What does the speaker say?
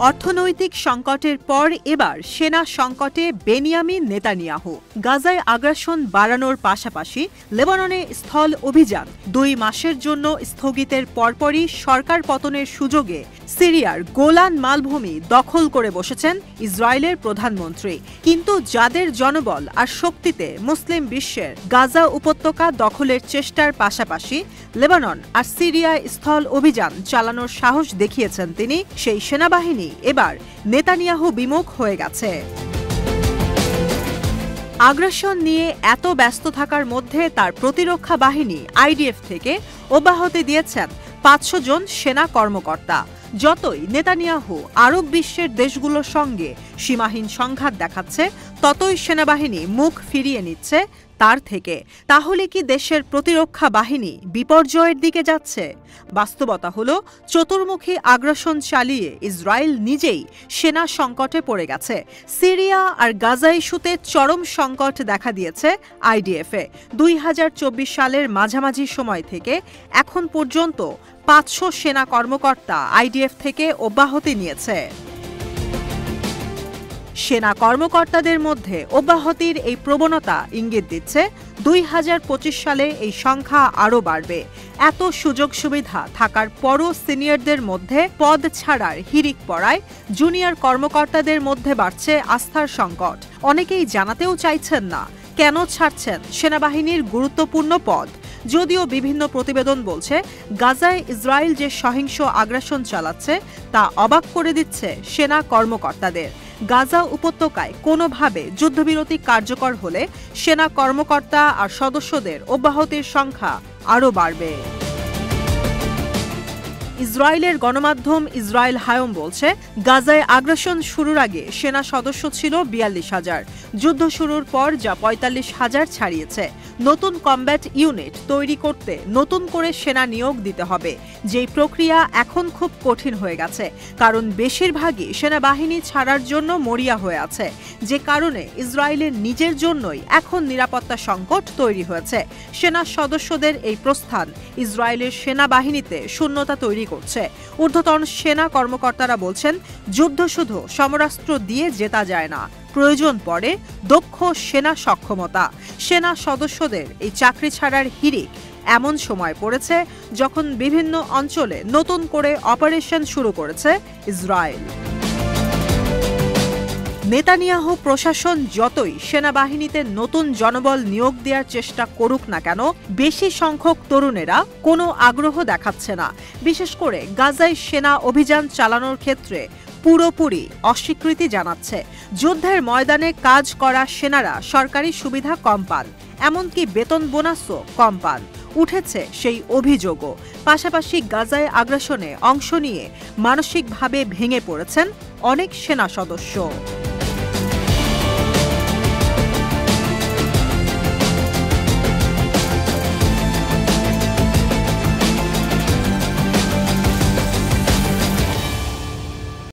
অর্থনৈতিক সংকটের পর এবার সেনা সংকটে বেনিয়ামিন নেতানিয়াহু। গাজায় আগ্রাসন বাড়ানোর পাশাপাশি লেবাননে স্থল অভিযান ২ মাসের জন্য স্থগিতের পরপরই সরকার পতনের সুযোগে সিরিয়ার গোলান মালভূমি দখল করে বসেছেন ইসরায়েলের প্রধানমন্ত্রী। কিন্তু যাদের জনবল আর শক্তিতে মুসলিম বিশ্বের গাজা উপত্যকা দখলের চেষ্টার পাশাপাশি লেবানন আর সিরিয়ায় স্থল অভিযান চালানোর সাহস দেখিয়েছেন তিনি, সেই সেনাবাহিনী এবার নেতানিয়াহু বিমুখ হয়ে গেছে। আগ্রাসন নিয়ে এত ব্যস্ত থাকার মধ্যে তার প্রতিরক্ষা বাহিনী আইডিএফ থেকে অব্যাহতি দিয়েছেন ৫০০ জন সেনা কর্মকর্তা। যতই নেতানিয়াহু আরব বিশ্বের দেশগুলোর সঙ্গে সীমাহীন সংঘাত দেখাচ্ছে, ততই সেনাবাহিনী মুখ ফিরিয়ে নিচ্ছে তার থেকে। তাহলে কি দেশের প্রতিরক্ষা বাহিনী বিপর্যয়ের দিকে যাচ্ছে? বাস্তবতা হলো, চতুর্মুখী আগ্রাসন চালিয়ে ইসরায়েল নিজেই সেনা সংকটে পড়ে গেছে। সিরিয়া আর গাজা ইস্যুতে চরম সংকট দেখা দিয়েছে আইডিএফে। ২০২৪ সালের মাঝামাঝি সময় থেকে এখন পর্যন্ত ৫০০ সেনা কর্মকর্তা আইডিএফ থেকে অব্যাহতি নিয়েছে। সেনা কর্মকর্তাদের মধ্যে অব্যাহতির এই প্রবণতা ইঙ্গিত দিচ্ছে ২০২৫ সালে এই সংখ্যা আরও বাড়বে। এত সুযোগ সুবিধা থাকার পরও সিনিয়রদের মধ্যে পদ ছাড়ার হিড়িক পড়ায় জুনিয়র কর্মকর্তাদের মধ্যে বাড়ছে আস্থার সংকট। অনেকেই জানাতেও চাইছেন না কেন ছাড়ছেন সেনাবাহিনীর গুরুত্বপূর্ণ পদ। যদিও বিভিন্ন প্রতিবেদন বলছে, গাজায় ইসরায়েল যে সহিংস আগ্রাসন চালাচ্ছে তা অবাক করে দিচ্ছে সেনা কর্মকর্তাদের। গাজা উপত্যকায় কোনোভাবে যুদ্ধবিরতি কার্যকর হলে সেনা কর্মকর্তা আর সদস্যদের অব্যাহতির সংখ্যা আরও বাড়বে। ইসরায়েলের গণমাধ্যম ইসরায়েল হায়ম বলছে, গাজায় আগ্রাসন শুরুর আগে সেনা সদস্য ছিল ৪২,০০০। যুদ্ধ শুরুর পর যা ৪৫,০০০ ছাড়িয়েছে। নতুন কমব্যাট ইউনিট তৈরি করতে নতুন করে সেনা নিয়োগ দিতে হবে, যেই প্রক্রিয়া এখন খুব কঠিন হয়ে গেছে, কারণ বেশিরভাগই সেনাবাহিনী ছাড়ার জন্য মরিয়া হয়ে আছে, যে কারণে ইসরায়েলের নিজের জন্যই এখন নিরাপত্তা সংকট তৈরি হয়েছে। সেনা সদস্যদের এই প্রস্থান ইসরায়েলের সেনাবাহিনীতে শূন্যতা তৈরি করছে। ঊর্ধ্বতন সেনা কর্মকর্তারা বলছেন, যুদ্ধ শুধু সমরাস্ত্র দিয়ে জেতা যায় না, প্রয়োজন পড়ে দক্ষ সেনা সক্ষমতা। সেনা সদস্যদের এই চাকরি ছাড়ার হিড়িক এমন সময় পড়েছে যখন বিভিন্ন অঞ্চলে নতুন করে অপারেশন শুরু করেছে ইসরায়েল। নেতানিয়াহু প্রশাসন যতই সেনাবাহিনীতে নতুন জনবল নিয়োগ দেওয়ার চেষ্টা করুক না কেন, বেশি সংখ্যক তরুণেরা কোনো আগ্রহ দেখাচ্ছে না। বিশেষ করে গাজায় সেনা অভিযান চালানোর ক্ষেত্রে পুরোপুরি অস্বীকৃতি জানাচ্ছে। যুদ্ধের ময়দানে কাজ করা সেনারা সরকারি সুবিধা কম পান, এমনকি বেতন বোনাসও কম পান। উঠেছে সেই অভিযোগও। পাশাপাশি গাজায় আগ্রাসনে অংশ নিয়ে মানসিকভাবে ভেঙে পড়েছেন অনেক সেনা সদস্য।